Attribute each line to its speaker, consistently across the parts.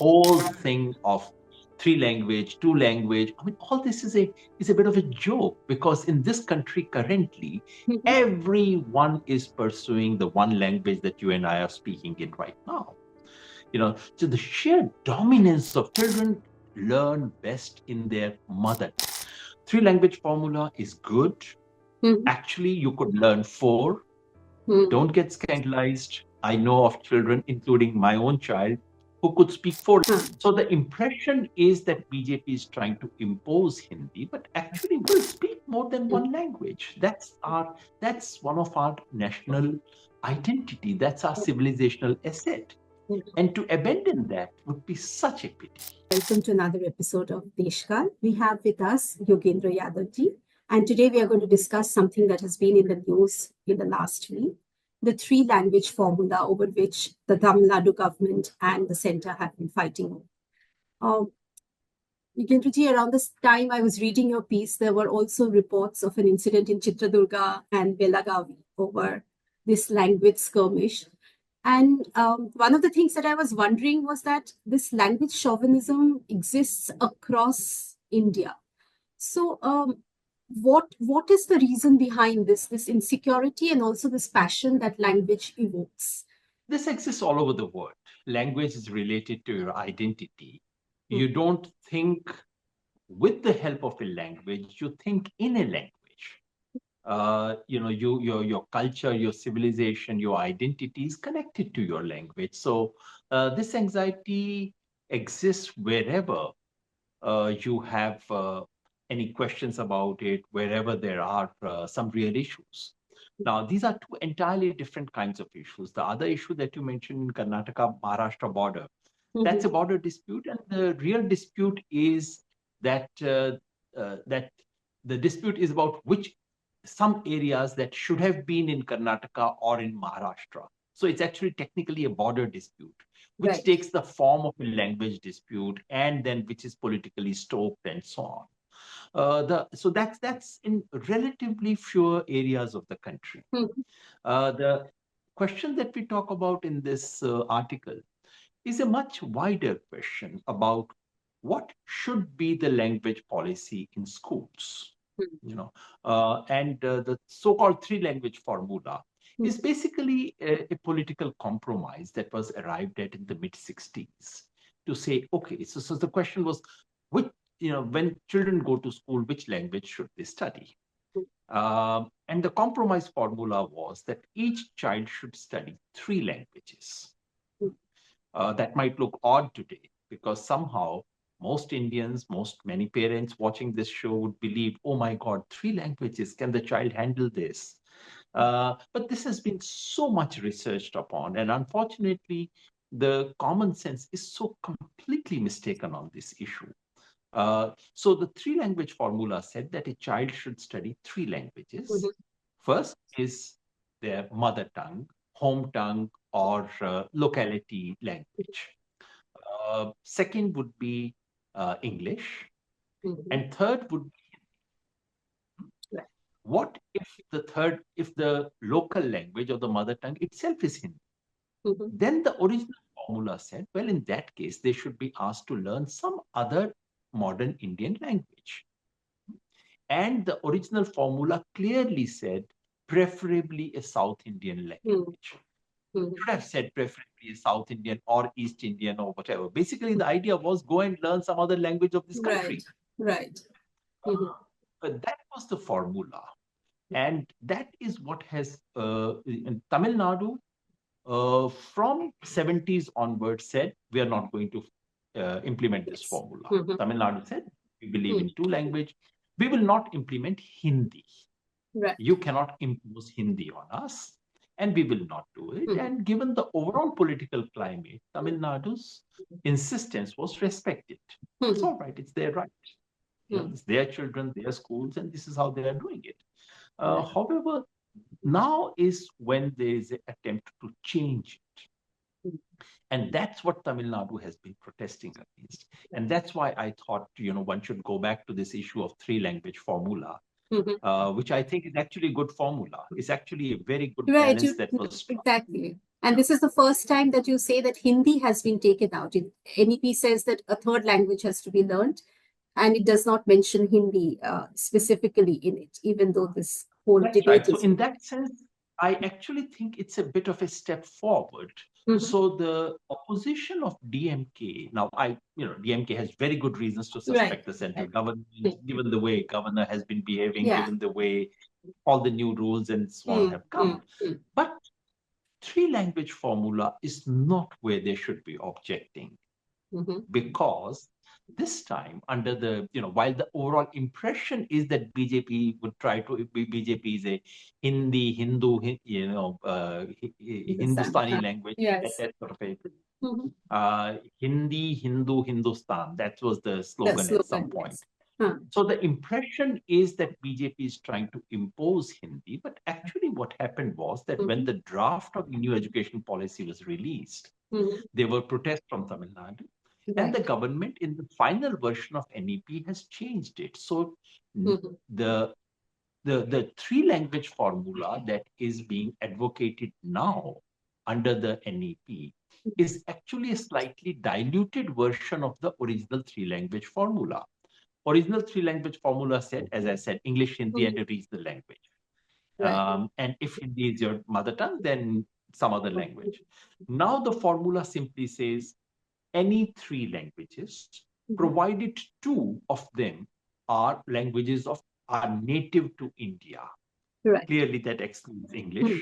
Speaker 1: whole thing of three language, two language, I mean, all this is a bit of a joke, because in this country currently, everyone is pursuing the one language that you and I are speaking in right now. So the sheer dominance of children learn best in their mother tongue. Three language formula is good. Actually, you could learn four. Don't get scandalized. I know of children, including my own child, who could speak four. So the impression is that BJP is trying to impose Hindi, but actually we speak more than one language. That's one of our national identity. That's our civilizational asset. And to abandon that would be such a pity.
Speaker 2: Welcome to another episode of Deshkal. We have with us Yogendra Yadav ji, and today we are going to discuss something that has been in the news in the last week, the three language formula over which the Tamil Nadu government and the center have been fighting. Yogendra ji, around this time I was reading your piece, there were also reports of an incident in Chitradurga and Belagavi over this language skirmish. And one of the things that I was wondering was that this language chauvinism exists across India. So what is the reason behind this insecurity and also this passion that language evokes?
Speaker 1: This exists all over the world. Language is related to your identity. You don't think with the help of a language, you think in a language. Your culture, your civilization, your identity is connected to your language. So this anxiety exists wherever you have any questions about it, wherever there are some real issues. Now, these are two entirely different kinds of issues. The other issue that you mentioned in Karnataka-Maharashtra border, that's a border dispute, and the real dispute is that that the dispute is about which some areas that should have been in Karnataka or in Maharashtra. So it's actually technically a border dispute, which takes the form of a language dispute, and then which is politically stoked and so on. So that's in relatively fewer areas of the country. The question that we talk about in this article is a much wider question about what should be the language policy in schools. And the so-called three language formula is basically a political compromise that was arrived at in the mid-60s to say, okay, so the question was, when children go to school, which language should they study? And the compromise formula was that each child should study three languages. That might look odd today, because somehow most Indians, many parents watching this show would believe, oh my God, three languages, can the child handle this? But this has been so much researched upon, and unfortunately, the common sense is so completely mistaken on this issue. So the three language formula said that a child should study three languages. First is their mother tongue, home tongue, or locality language. Second would be English. And third would be, what if the local language or the mother tongue itself is Hindi? Then the original formula said, well, in that case, they should be asked to learn some other modern Indian language. And the original formula clearly said, preferably a South Indian language. Should have said preferably South Indian or East Indian or whatever. Basically, the idea was go and learn some other language of this country.
Speaker 2: Right.
Speaker 1: But that was the formula. And that is what has, in Tamil Nadu, from 70s onwards said, we are not going to implement this formula. Tamil Nadu said, we believe in two language. We will not implement Hindi. You cannot impose Hindi on us, and we will not do it. And given the overall political climate, Tamil Nadu's insistence was respected. It's all right. It's their right. It's their children, their schools, and this is how they are doing it. However, now is when there is an attempt to change it. And that's what Tamil Nadu has been protesting against. And that's why I thought, one should go back to this issue of three language formula, which I think is actually a good formula. It's actually a very good balance that was struck.
Speaker 2: Exactly. And this is the first time that you say that Hindi has been taken out. NEP says that a third language has to be learned, and it does not mention Hindi specifically in it, even though this whole
Speaker 1: That's
Speaker 2: debate
Speaker 1: right. So
Speaker 2: is.
Speaker 1: in that sense, I actually think it's a bit of a step forward. So the opposition of DMK, now DMK has very good reasons to suspect the central government, given the way governor has been behaving, given the way all the new rules and so on have come. But three-language formula is not where they should be objecting, because this time, under the, while the overall impression is that BJP would try to, BJP is a Hindi, Hindu, Hindustani language, that sort of a Hindi, Hindu, Hindustan. That was the slogan at some point. So the impression is that BJP is trying to impose Hindi, but actually what happened was that when the draft of the new education policy was released, there were protests from Tamil Nadu. And the government in the final version of NEP has changed it. So the three-language formula that is being advocated now under the NEP is actually a slightly diluted version of the original three-language formula. Original three-language formula said, as I said, English, Hindi, and a regional language. And if Hindi is your mother tongue, then some other language. Now the formula simply says any three languages, provided two of them are languages are native to India. Clearly, that excludes English.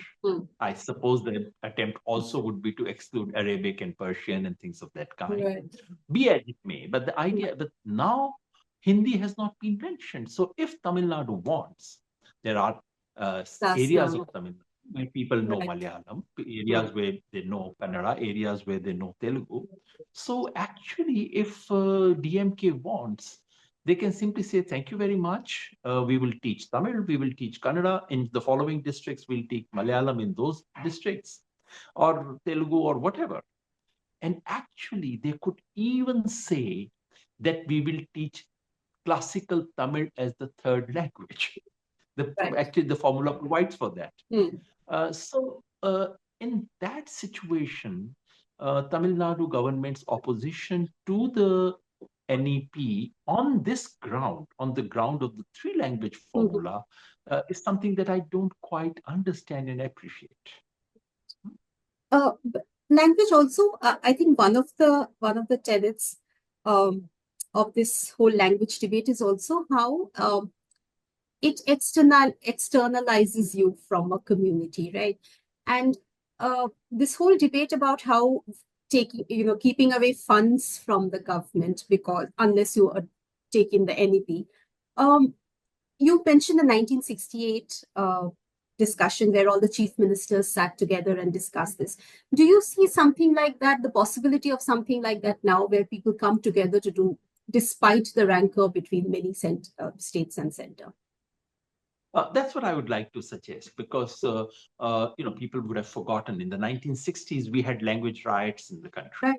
Speaker 1: I suppose the attempt also would be to exclude Arabic and Persian and things of that kind. Be as it may, but the idea that now Hindi has not been mentioned. So if Tamil Nadu wants, there are areas of Tamil Nadu where people know Malayalam, areas where they know Kannada, areas where they know Telugu. So actually, if DMK wants, they can simply say, thank you very much. We will teach Tamil, we will teach Kannada. In the following districts, we'll teach Malayalam in those districts, or Telugu, or whatever. And actually, they could even say that we will teach classical Tamil as the third language. Actually, the formula provides for that. So in that situation, Tamil Nadu government's opposition to the NEP on this ground, on the ground of the three-language formula, is something that I don't quite understand and appreciate.
Speaker 2: Language also, I think one of the tenets of this whole language debate is also how it externalizes you from a community, right? And this whole debate about how keeping away funds from the government, because unless you are taking the NEP, you mentioned the 1968 discussion where all the chief ministers sat together and discussed this. Do you see something like that, the possibility of something like that now, where people come together to do, despite the rancor between many states and center?
Speaker 1: That's what I would like to suggest, because people would have forgotten in the 1960s we had language riots in the country,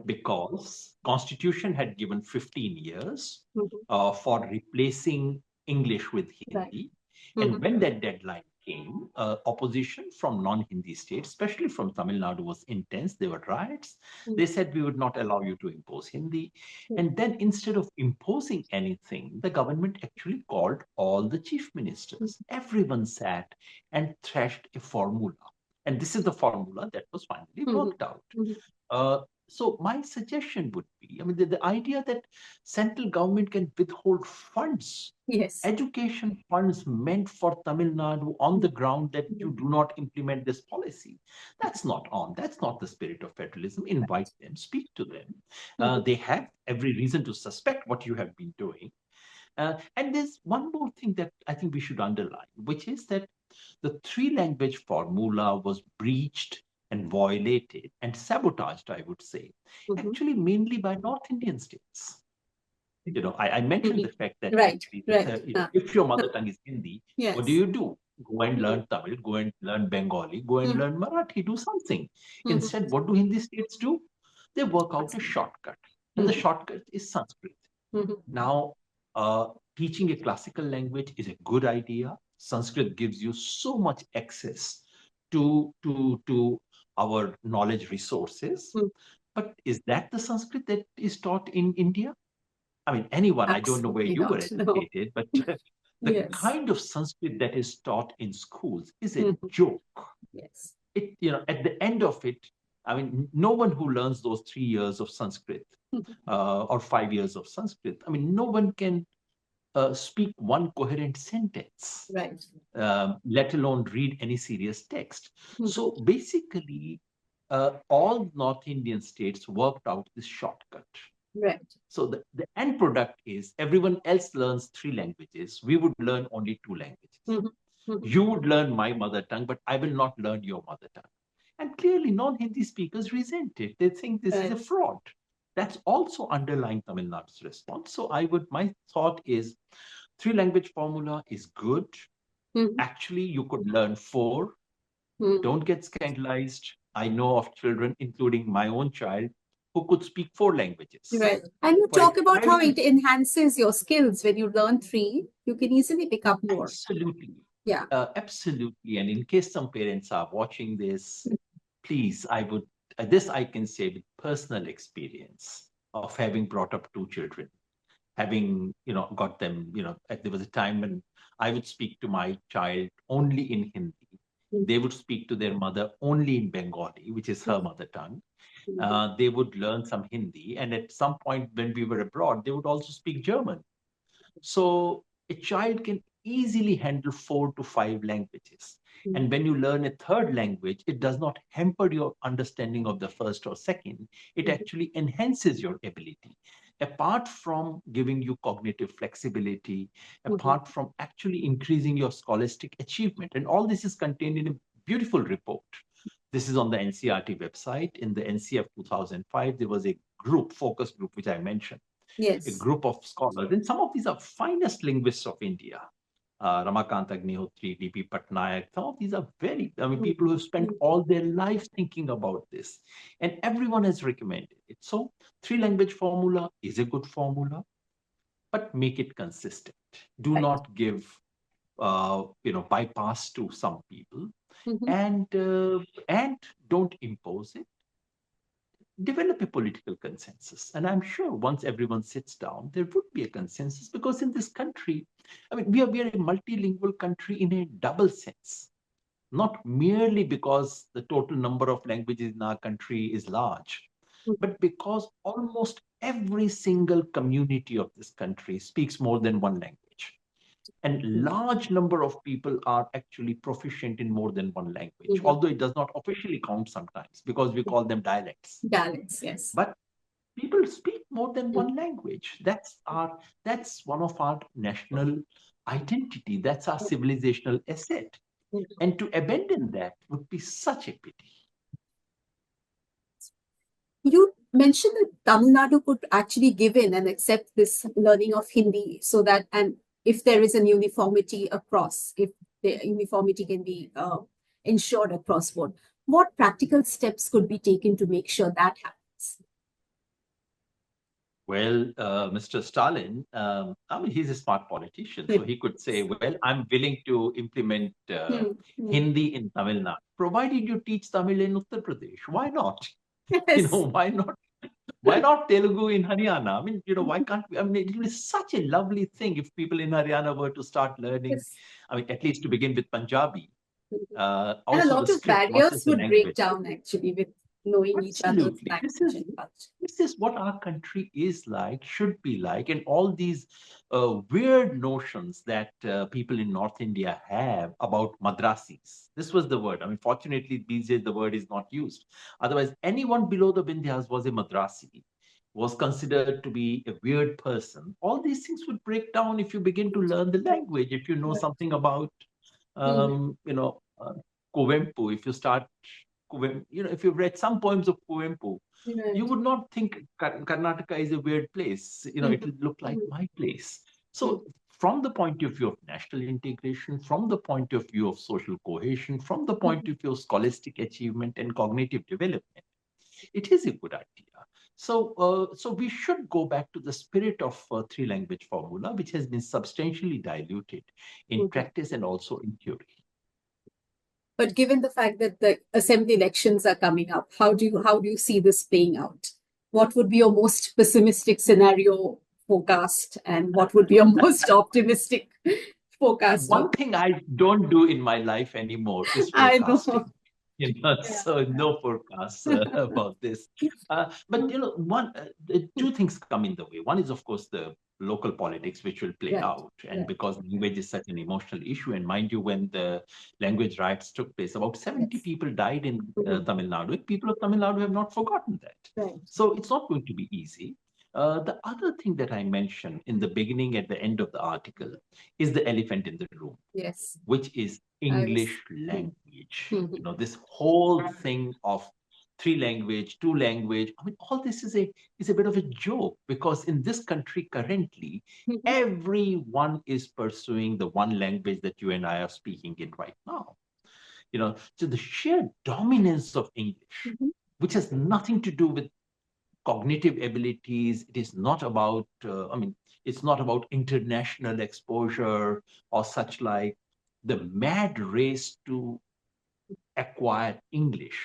Speaker 1: because Constitution had given 15 years for replacing English with Hindi, and when that deadline came, opposition from non-Hindi states, especially from Tamil Nadu, was intense. There were riots. They said we would not allow you to impose Hindi. And then instead of imposing anything, the government actually called all the chief ministers. Everyone sat and thrashed a formula. And this is the formula that was finally worked out. So my suggestion would be, the idea that central government can withhold funds, education funds meant for Tamil Nadu on the ground, that you do not implement this policy. That's not the spirit of federalism. Invite them, speak to them. They have every reason to suspect what you have been doing. And there's one more thing that I think we should underline, which is that the three-language formula was breached and violated and sabotaged, I would say, actually mainly by North Indian states. I mentioned the fact that if your mother tongue is Hindi, what do? Go and learn Tamil, go and learn Bengali, go and learn Marathi, do something. Instead, what do Hindi states do? They work out a shortcut. And the shortcut is Sanskrit. Now, teaching a classical language is a good idea. Sanskrit gives you so much access to our knowledge resources.
Speaker 2: Mm.
Speaker 1: But is that the Sanskrit that is taught in India? I mean, anyone, I don't know where
Speaker 2: Absolutely
Speaker 1: you were
Speaker 2: not. No.
Speaker 1: educated, but the
Speaker 2: Yes.
Speaker 1: kind of Sanskrit that is taught in schools is a
Speaker 2: Mhm.
Speaker 1: joke.
Speaker 2: Yes.
Speaker 1: It, at the end of it, I mean, no one who learns those 3 years of Sanskrit
Speaker 2: Mhm.
Speaker 1: or 5 years of Sanskrit, I mean, no one can speak one coherent sentence,
Speaker 2: Right.
Speaker 1: let alone read any serious text.
Speaker 2: Mhm.
Speaker 1: So basically, all North Indian states worked out this shortcut.
Speaker 2: Right.
Speaker 1: So the end product is everyone else learns 3 languages. We would learn only 2 languages.
Speaker 2: Mhm. Mhm.
Speaker 1: You would learn my mother tongue, but I will not learn your mother tongue. And clearly, non-Hindi speakers resent it. They think this is a
Speaker 2: Right.
Speaker 1: fraud. That's also underlying Tamil Nadu's response. So my thought is 3 language formula is good.
Speaker 2: Mhm.
Speaker 1: Actually, you could learn 4.
Speaker 2: Mhm.
Speaker 1: Don't get scandalized. I know of children, including my own child, who could speak 4 languages.
Speaker 2: Right. And you
Speaker 1: For a
Speaker 2: talk about how
Speaker 1: child,
Speaker 2: it enhances your skills. When you learn three, you can easily pick up more.
Speaker 1: absolutely.
Speaker 2: Yeah.
Speaker 1: Absolutely. And in case some parents are watching this, please, this I can say with personal experience of having brought up 2 children, having, got them, there was a time when I would speak to my child only in Hindi.
Speaker 2: Mhm.
Speaker 1: They would speak to their mother only in Bengali, which is her mother tongue. They would learn some Hindi. And at some point when we were abroad, they would also speak German. So a child can easily handle 4 to 5 languages.
Speaker 2: Mhm.
Speaker 1: And when you learn a third language, it does not hamper your understanding of the first or second. It
Speaker 2: Mhm.
Speaker 1: actually enhances your ability. Apart from giving you cognitive flexibility,
Speaker 2: Mhm.
Speaker 1: apart from actually increasing your scholastic achievement. And all this is contained in a beautiful report. This is on the NCRT website. In the NCF 2005, there was a focus group, which I mentioned, a
Speaker 2: Yes.
Speaker 1: group of scholars. And some of these are finest linguists of India. Ramakant Agnihotri, D.P. Patnaik, some of these are people who have spent
Speaker 2: Mhm.
Speaker 1: all their life thinking about this. And everyone has recommended it. So 3 language formula is a good formula, but make it consistent. Do
Speaker 2: Right.
Speaker 1: not give, bypass to some people,
Speaker 2: Mhm.
Speaker 1: and don't impose it. Develop a political consensus. And I'm sure once everyone sits down, there would be a consensus, because in this country, I mean, we are a multilingual country in a double sense, not merely because the total number of languages in our country is large, but because almost every single community of this country speaks more than one language. And large number of people are actually proficient in more than one language,
Speaker 2: Mhm.
Speaker 1: although it does not officially count sometimes because we call them dialects.
Speaker 2: Balance. Yes.
Speaker 1: But people speak more than
Speaker 2: Mhm.
Speaker 1: one language. That's one of our national identity. That's our civilizational asset.
Speaker 2: Mhm.
Speaker 1: And to abandon that would be such a pity.
Speaker 2: You mentioned that Tamil Nadu could actually give in and accept this learning of Hindi so that, and if there is an uniformity across, if the uniformity can be ensured across board, what practical steps could be taken to make sure that happens?
Speaker 1: Well, Mr. Stalin, I mean, he's a smart politician, so he could say, well, I'm willing to implement
Speaker 2: Hmm. Hmm.
Speaker 1: Hindi in Tamil Nadu, provided you teach Tamil in Uttar Pradesh. Why not?
Speaker 2: Yes.
Speaker 1: Why not? Why not Telugu in Haryana? I mean, why can't we? I mean, it would be such a lovely thing if people in Haryana were to start learning,
Speaker 2: Yes.
Speaker 1: I mean, at least to begin with Punjabi,
Speaker 2: And a
Speaker 1: also the
Speaker 2: lot of
Speaker 1: script, not just
Speaker 2: barriers
Speaker 1: the
Speaker 2: would break
Speaker 1: language.
Speaker 2: down actually with knowing each other's
Speaker 1: Absolutely. This
Speaker 2: language
Speaker 1: is
Speaker 2: and culture.
Speaker 1: this is what our country is like, should be like, and all these weird notions that people in North India have about Madrasis. This was the word. I mean, fortunately, these days the word is not used. Otherwise, anyone below the Vindhyas was a Madrasi, was considered to be a weird person. All these things would break down if you begin to learn the language, if you know
Speaker 2: Right.
Speaker 1: something about,
Speaker 2: Mhm.
Speaker 1: Kuvempu, if you start if you've read some poems of Kuvempu, you
Speaker 2: Right.
Speaker 1: would not think Karnataka is a weird place. It
Speaker 2: Mhm.
Speaker 1: will look like
Speaker 2: Mhm.
Speaker 1: my place.
Speaker 2: Mhm.
Speaker 1: So, from the point of view of national integration, from the point of view of social cohesion, from the point
Speaker 2: Mhm.
Speaker 1: of view of scholastic achievement and cognitive development, it is a good idea. So we should go back to the spirit of 3 language formula, which has been substantially diluted in
Speaker 2: Mhm.
Speaker 1: practice and also in theory.
Speaker 2: But given the fact that the assembly elections are coming up, how do you see this playing out? What would be your most pessimistic scenario forecast, and what would be your most optimistic forecast
Speaker 1: One
Speaker 2: of?
Speaker 1: thing I don't do in my life anymore is
Speaker 2: I know.
Speaker 1: forecasting.
Speaker 2: Yeah.
Speaker 1: So no forecasts about this. But two things come in the way. One is, of course, the local politics, which will play
Speaker 2: Right.
Speaker 1: out, and
Speaker 2: Right.
Speaker 1: because language is such an emotional issue, and mind you, when the language riots took place, about 70
Speaker 2: Yes.
Speaker 1: people died in
Speaker 2: Mhm.
Speaker 1: Tamil Nadu. People of Tamil Nadu have not forgotten that.
Speaker 2: Right.
Speaker 1: So it's not going to be easy. The other thing that I mentioned in the beginning, at the end of the article, is the elephant in the room,
Speaker 2: Yes.
Speaker 1: which is
Speaker 2: I
Speaker 1: English
Speaker 2: was.
Speaker 1: language.
Speaker 2: Mhm.
Speaker 1: This whole thing of three language, two language. I mean, all this is a bit of a joke, because in this country currently,
Speaker 2: Mhm.
Speaker 1: everyone is pursuing the one language that you and I are speaking in right now. So the sheer dominance of English,
Speaker 2: Mhm.
Speaker 1: which has nothing to do with cognitive abilities. It is not about, it's not about international exposure or such like. The mad race to acquire English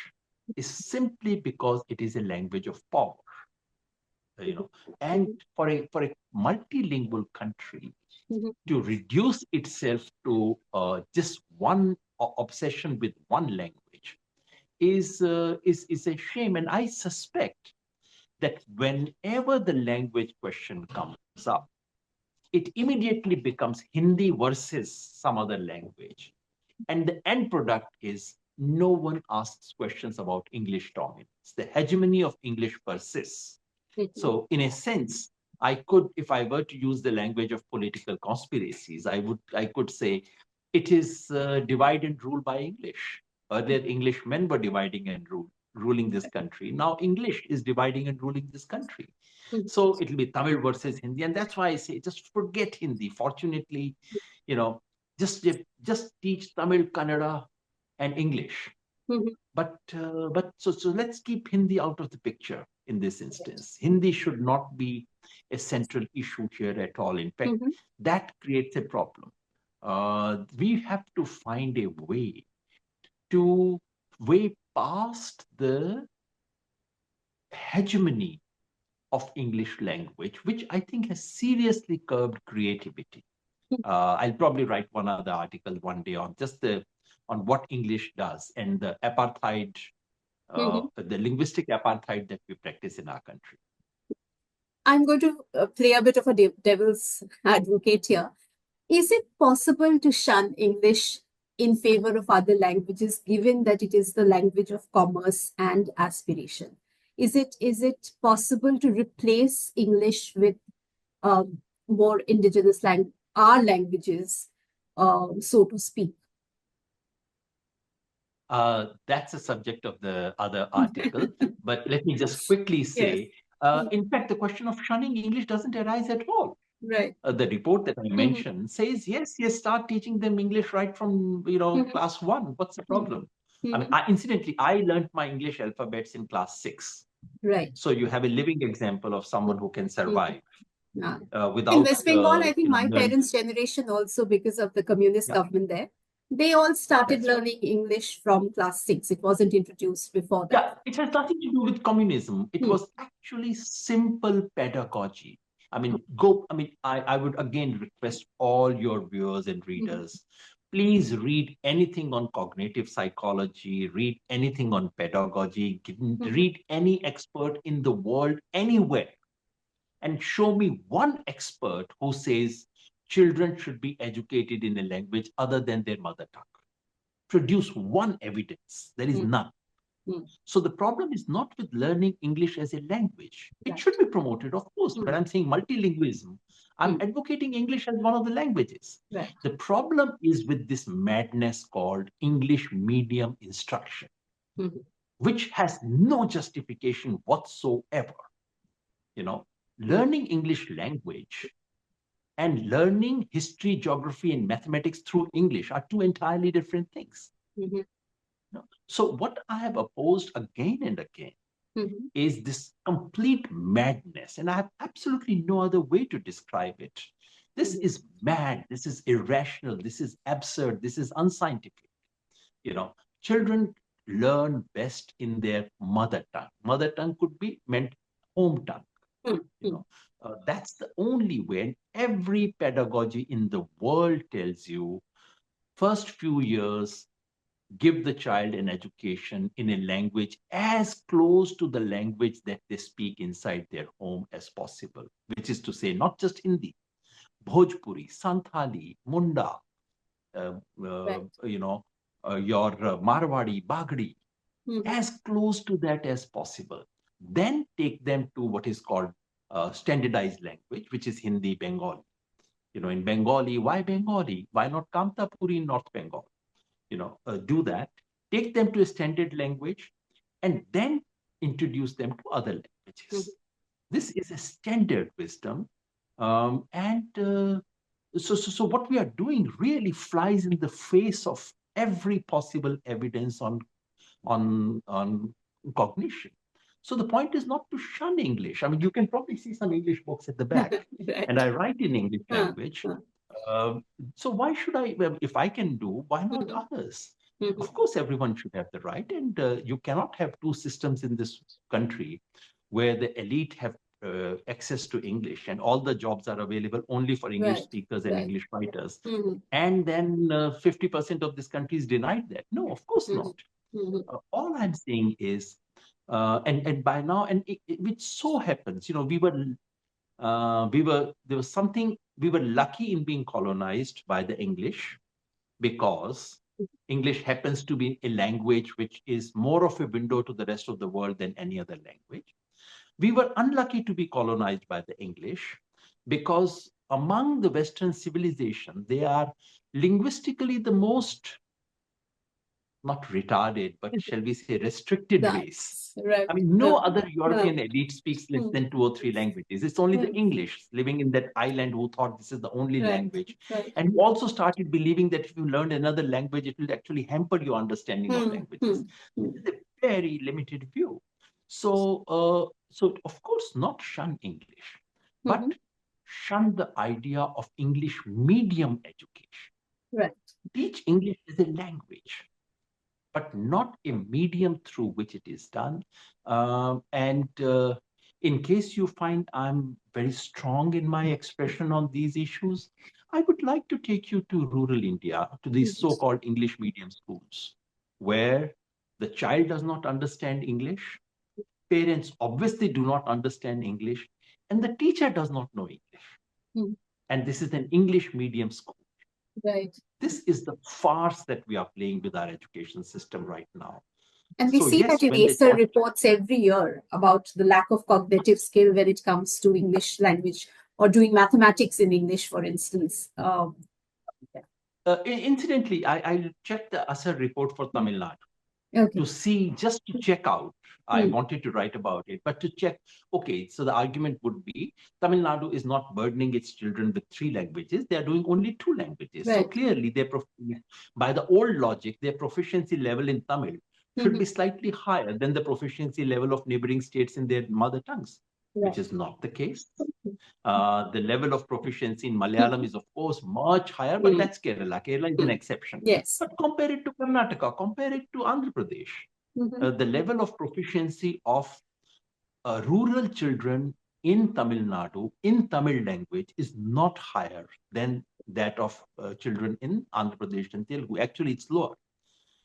Speaker 1: is simply because it is a language of power, you know. And
Speaker 2: Mhm.
Speaker 1: for a multilingual country
Speaker 2: Mhm.
Speaker 1: to reduce itself to just one obsession with one language is a shame. And I suspect that whenever the language question comes up, it immediately becomes Hindi versus some other language. And the end product is no one asks questions about English dominance. The hegemony of English persists.
Speaker 2: Mhm.
Speaker 1: So, in a sense, I could, if I were to use the language of political conspiracies, I could say it is divide and rule by English. Earlier, Englishmen were dividing and ruling this country. Now, English is dividing and ruling this country.
Speaker 2: Mhm.
Speaker 1: So it'll be Tamil versus Hindi, and that's why I say just forget Hindi. Fortunately, you know, just teach Tamil, Kannada, and English.
Speaker 2: Mhm.
Speaker 1: But let's keep Hindi out of the picture in this instance. Hindi should not be a central issue here at all. In fact,
Speaker 2: Mhm.
Speaker 1: that creates a problem. We have to find a way to way past the hegemony of English language, which I think has seriously curbed creativity. I'll probably write one other article one day on just on what English does and the apartheid,
Speaker 2: Mhm.
Speaker 1: the linguistic apartheid that we practice in our country.
Speaker 2: I'm going to play a bit of a devil's advocate here. Is it possible to shun English in favor of other languages, given that it is the language of commerce and aspiration? Is it possible to replace English with more indigenous our languages, so to speak?
Speaker 1: That's a subject of the other article, but let me just quickly
Speaker 2: Yes.
Speaker 1: say, in fact, the question of shunning English doesn't arise at all.
Speaker 2: Right.
Speaker 1: The report that I
Speaker 2: Mhm.
Speaker 1: mentioned says, yes, start teaching them English right from,
Speaker 2: Mhm.
Speaker 1: class one. What's the
Speaker 2: Mhm.
Speaker 1: problem? I mean,
Speaker 2: Mhm.
Speaker 1: incidentally, I learned my English alphabets in class six.
Speaker 2: Right.
Speaker 1: So you have a living example of someone who can
Speaker 2: Mhm.
Speaker 1: survive
Speaker 2: Yeah. In
Speaker 1: without,
Speaker 2: West Bengal, I think my
Speaker 1: learning.
Speaker 2: parents' generation also, because of the communist
Speaker 1: Yeah,
Speaker 2: government there, they all started
Speaker 1: that's right.
Speaker 2: learning English from class six. It wasn't introduced before that.
Speaker 1: Yeah, it has nothing to do with communism. It
Speaker 2: Hmm.
Speaker 1: was actually simple pedagogy. I mean, I would again request all your viewers and
Speaker 2: Mhm.
Speaker 1: readers, please read anything on cognitive psychology, read anything on pedagogy,
Speaker 2: Mhm.
Speaker 1: read any expert in the world anywhere, and show me one expert who says children should be educated in a language other than their mother tongue. Produce one evidence. There is
Speaker 2: Mhm.
Speaker 1: none.
Speaker 2: Mhm.
Speaker 1: So the problem is not with learning English as a language. It should
Speaker 2: Right.
Speaker 1: be promoted, of course. When
Speaker 2: Mhm.
Speaker 1: I'm saying multilingualism, I'm
Speaker 2: Mhm.
Speaker 1: advocating English as one of the languages.
Speaker 2: Right.
Speaker 1: The problem is with this madness called English medium instruction,
Speaker 2: Mhm.
Speaker 1: which has no justification whatsoever. You know,
Speaker 2: Mhm.
Speaker 1: learning English language and learning history, geography, and mathematics through English are two entirely different things.
Speaker 2: Mhm.
Speaker 1: So what I have opposed again and again
Speaker 2: Mhm.
Speaker 1: is this complete madness. And I have absolutely no other way to describe it. This
Speaker 2: Mhm.
Speaker 1: is mad. This is irrational. This is absurd. This is unscientific. You know, children learn best in their mother tongue. Mother tongue could be meant home tongue. That's the only way. And every pedagogy in the world tells you, first few years, give the child an education in a language as close to the language that they speak inside their home as possible, which is to say, not just Hindi, Bhojpuri, Santhali, Munda, your Marwadi, Bagdi, as close to that as possible. Then take them to what is called standardized language, which is Hindi, Bengali. In Bengali, why Bengali? Why not Kamtapuri in North Bengal? Do that. Take them to a standard language, and then introduce them to other languages. This is a standard wisdom, so what we are doing really flies in the face of every possible evidence on cognition. So the point is not to shun English. I mean, you can probably see some English books at the back,
Speaker 2: Right.
Speaker 1: and I write in English language. So why should I, if I can do, why not others? Of course, everyone should have the right, and you cannot have two systems in this country where the elite have access to English and all the jobs are available only for English speakers and English writers. And then 50% of this country is denied that. No, of course not. All I'm saying is, and by now, and which so happens, we were lucky in being colonized by the English, because English happens to be a language which is more of a window to the rest of the world than any other language. We were unlucky to be colonized by the English, because among the Western civilization, they are linguistically the most, not retarded, but shall we say restricted race.
Speaker 2: Right.
Speaker 1: I mean, no other European elite speaks less than 2 or 3 languages. It's only the English living in that island who thought this is the only language. And who also started believing that if you learned another language, it will actually hamper your understanding of languages. This is a very limited view. So of course, not shun English, but shun the idea of English medium education.
Speaker 2: Right.
Speaker 1: Teach English as a language, but not a medium through which it is done. In case you find I'm very strong in my expression on these issues, I would like to take you to rural India, to these so-called English medium schools, where the child does not understand English, parents obviously do not understand English, and the teacher does not know English. And this is an English medium school.
Speaker 2: Right.
Speaker 1: This is the farce that we are playing with our education system right now.
Speaker 2: And we see that in ACER reports every year about the lack of cognitive skill when it comes to English language or doing mathematics in English, for instance.
Speaker 1: Incidentally, I checked the ACER report for Tamil Nadu. To see, just to check out. I wanted to write about it, but to check, okay, so the argument would be Tamil Nadu is not burdening its children with 3 languages. They are doing only 2 languages. So clearly, by the old logic, their proficiency level in Tamil should be slightly higher than the proficiency level of neighboring states in their mother tongues, which is not the case. The level of proficiency in Malayalam is, of course, much higher, but that's Kerala. Kerala is an exception.
Speaker 2: Yes.
Speaker 1: But compare it to Karnataka, compare it to Andhra Pradesh. The level of proficiency of rural children in Tamil Nadu, in Tamil language, is not higher than that of children in Andhra Pradesh and Telugu. Actually, it's lower.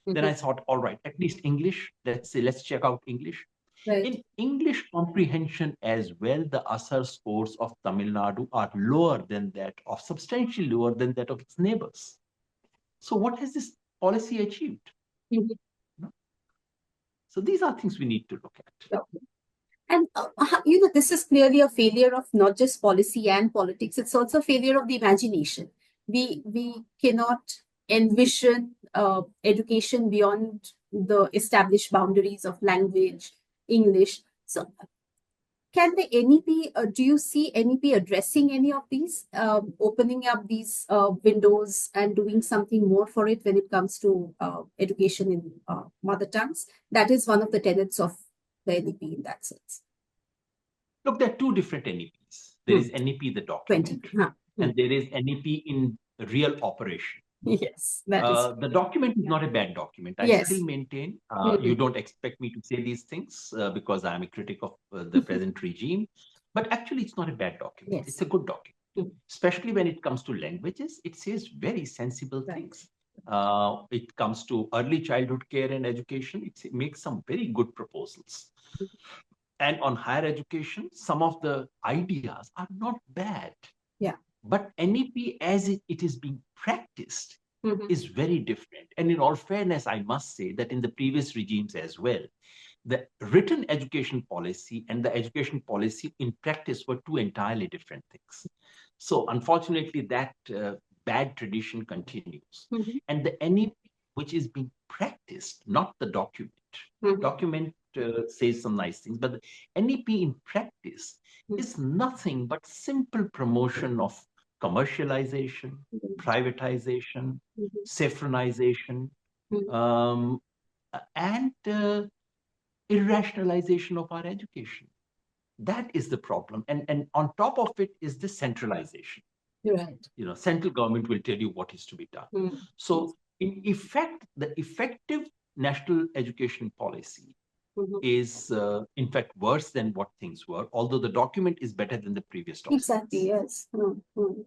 Speaker 1: Then I thought, all right, at least English, let's check out English. In English comprehension as well, the ASAR scores of Tamil Nadu are lower than that, of substantially lower than that of its neighbors. So what has this policy achieved? So these are things we need to look at.
Speaker 2: And, this is clearly a failure of not just policy and politics. It's also a failure of the imagination. We cannot envision education beyond the established boundaries of language, English. So can the NEP, do you see NEP addressing any of these, opening up these windows and doing something more for it when it comes to education in mother tongues? That is one of the tenets of the NEP in that sense.
Speaker 1: Look, there are 2 different NEPs. There is NEP, the document, and there is NEP in real operation.
Speaker 2: Yes, that is.
Speaker 1: The document is not a bad document. I
Speaker 2: Yes.
Speaker 1: still maintain,
Speaker 2: Mhm.
Speaker 1: you don't expect me to say these things because I'm a critic of the present regime. But actually, it's not a bad document.
Speaker 2: Yes.
Speaker 1: It's a good document.
Speaker 2: Mhm.
Speaker 1: Especially when it comes to languages, it says very sensible
Speaker 2: Right.
Speaker 1: things. It comes to early childhood care and education, it makes some very good proposals. And on higher education, some of the ideas are not bad.
Speaker 2: Yeah.
Speaker 1: But NEP, as it is being practiced,
Speaker 2: Mhm.
Speaker 1: is very different. And in all fairness, I must say that in the previous regimes as well, the written education policy and the education policy in practice were two entirely different things. So unfortunately, that bad tradition continues.
Speaker 2: Mhm.
Speaker 1: And the NEP, which is being practiced, not the document.
Speaker 2: Mhm.
Speaker 1: Document says some nice things, but the NEP in practice is nothing but simple promotion of commercialization, privatization, saffronization, um, and irrationalization of our education. That is the problem. And on top of it is the centralization.
Speaker 2: Right.
Speaker 1: Central government will tell you what is to be done.
Speaker 2: Mhm.
Speaker 1: So in effect, the effective national education policy
Speaker 2: Mhm.
Speaker 1: is in fact worse than what things were, although the document is better than the previous documents.
Speaker 2: Exactly. Yes. Mhm.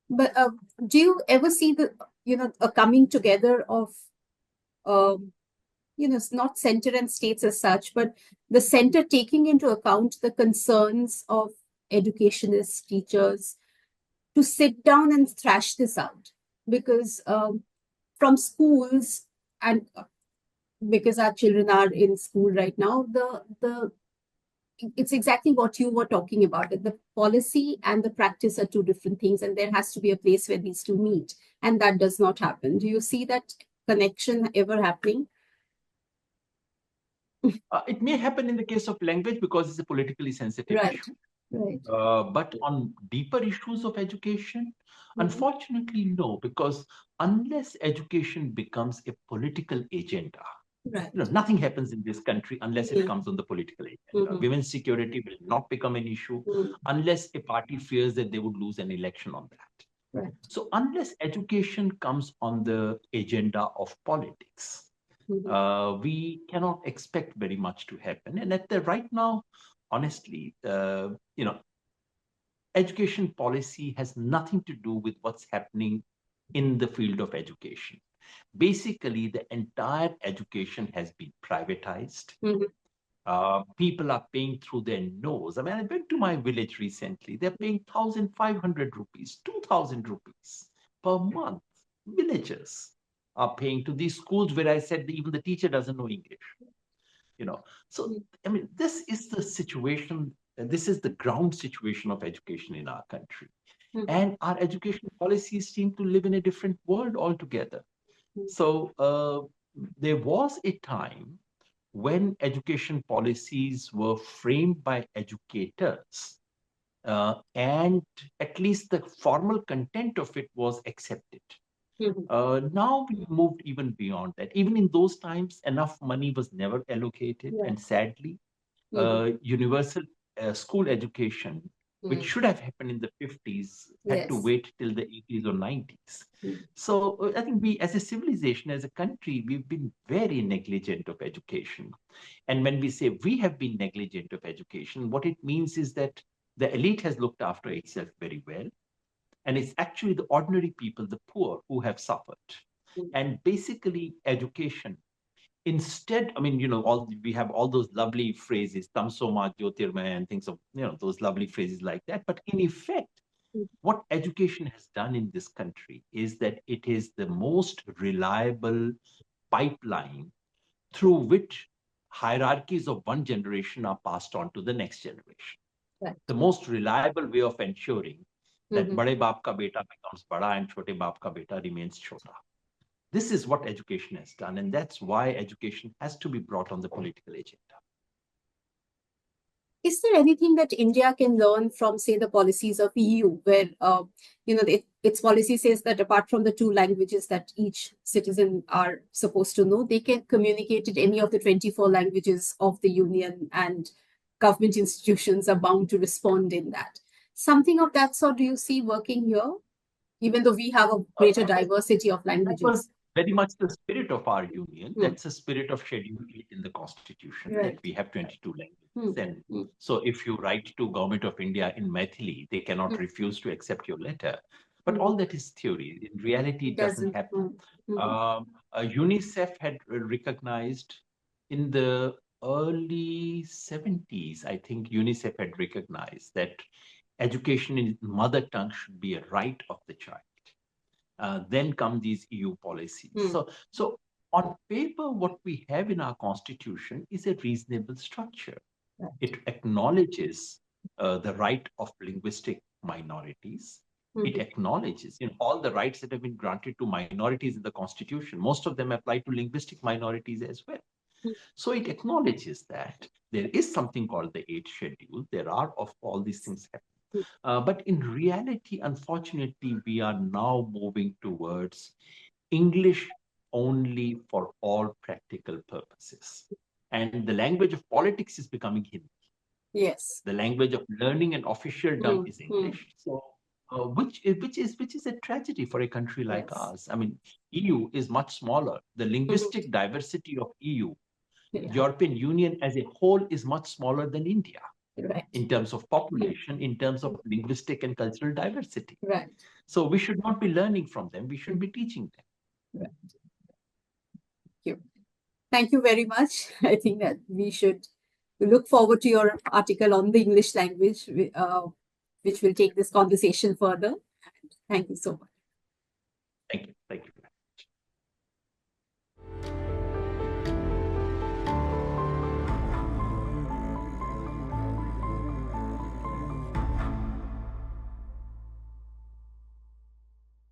Speaker 2: But do you ever see a coming together of um, not center and states as such, but the center taking into account the concerns of educationists, teachers, to sit down and thrash this out? Because from schools, and because our children are in school right now, the it's exactly what you were talking about. That the policy and the practice are two different things, and there has to be a place where these two meet, and that does not happen. Do you see that connection ever happening?
Speaker 1: It may happen in the case of language because it's a politically sensitive
Speaker 2: Right.
Speaker 1: issue.
Speaker 2: Right.
Speaker 1: But on deeper issues of education, unfortunately, no, because unless education becomes a political agenda,
Speaker 2: Right.
Speaker 1: nothing happens in this country unless it comes on the political agenda.
Speaker 2: Mhm.
Speaker 1: Women's security will not become an issue
Speaker 2: Mhm.
Speaker 1: unless a party fears that they would lose an election on that.
Speaker 2: Right.
Speaker 1: So unless education comes on the agenda of politics,
Speaker 2: Mhm.
Speaker 1: we cannot expect very much to happen. And at the right now, honestly, education policy has nothing to do with what's happening in the field of education. Basically, the entire education has been privatized.
Speaker 2: Mhm.
Speaker 1: People are paying through their nose. I mean, I went to my village recently. They're paying 1,500 rupees, 2,000 rupees per month. Villagers are paying to these schools where I said even the teacher doesn't know English. So I mean, this is the situation. This is the ground situation of education in our country, and our education policies seem to live in a different world altogether. So there was a time when education policies were framed by educators, and at least the formal content of it was accepted. Now we moved even beyond that. Even in those times, enough money was never allocated, and sadly, universal school education, which should have happened in the 50s, had to
Speaker 2: Yes.
Speaker 1: wait till the 80s or 90s. So I think we, as a civilization, as a country, we've been very negligent of education. And when we say we have been negligent of education, what it means is that the elite has looked after itself very well. And it's actually the ordinary people, the poor, who have suffered. And basically, education, instead, I mean, we have all those lovely phrases, tamsoma jyotirmaya, and things of, those lovely phrases like that. But in effect, what education has done in this country is that it is the most reliable pipeline through which hierarchies of one generation are passed on to the next generation.
Speaker 2: Right.
Speaker 1: The most reliable way of ensuring that bade baap ka beta becomes bada and chote baap ka beta remains chota. This is what education has done, and that's why education has to be brought on the political agenda.
Speaker 2: Is there anything that India can learn from, say, the policies of EU, where its policy says that apart from the two languages that each citizen are supposed to know, they can communicate in any of the 24 languages of the union, and government institutions are bound to respond in that. Something of that sort, do you see working here? even though we have a greater diversity of
Speaker 1: That was
Speaker 2: languages.
Speaker 1: very much the spirit of our union.
Speaker 2: Mm.
Speaker 1: That's the spirit of Schedule 8 in the Constitution,
Speaker 2: Right.
Speaker 1: that we have 22 languages.
Speaker 2: Mm.
Speaker 1: And
Speaker 2: Mm.
Speaker 1: so if you write to Government of India in Maithili, they cannot refuse to accept your letter. But all that is theory. In reality, it doesn't happen. UNICEF had recognized in the early 70s, I think UNICEF had recognized that education in mother tongue should be a right of the child. Then come these EU policies. So on paper, what we have in our constitution is a reasonable structure. Right. It acknowledges the right of linguistic minorities. It acknowledges all the rights that have been granted to minorities in the constitution. Most of them apply to linguistic minorities as well. So it acknowledges that there is something called the 8th schedule. There are of all these things happening. But in reality, unfortunately, we are now moving towards English only for all practical purposes. And the language of politics is becoming Hindi.
Speaker 2: Yes.
Speaker 1: The language of learning and officialdom is English. So, which is a tragedy for a country like ours. I mean, EU is much smaller. The linguistic diversity of EU, European Union as a whole, is much smaller than India. Right. In terms of population, in terms of linguistic and cultural diversity. Right. So we should not be learning from them. We should be teaching them.
Speaker 2: Right. Thank you very much. I think that we should look forward to your article on the English language, which will take this conversation further. Thank you so much.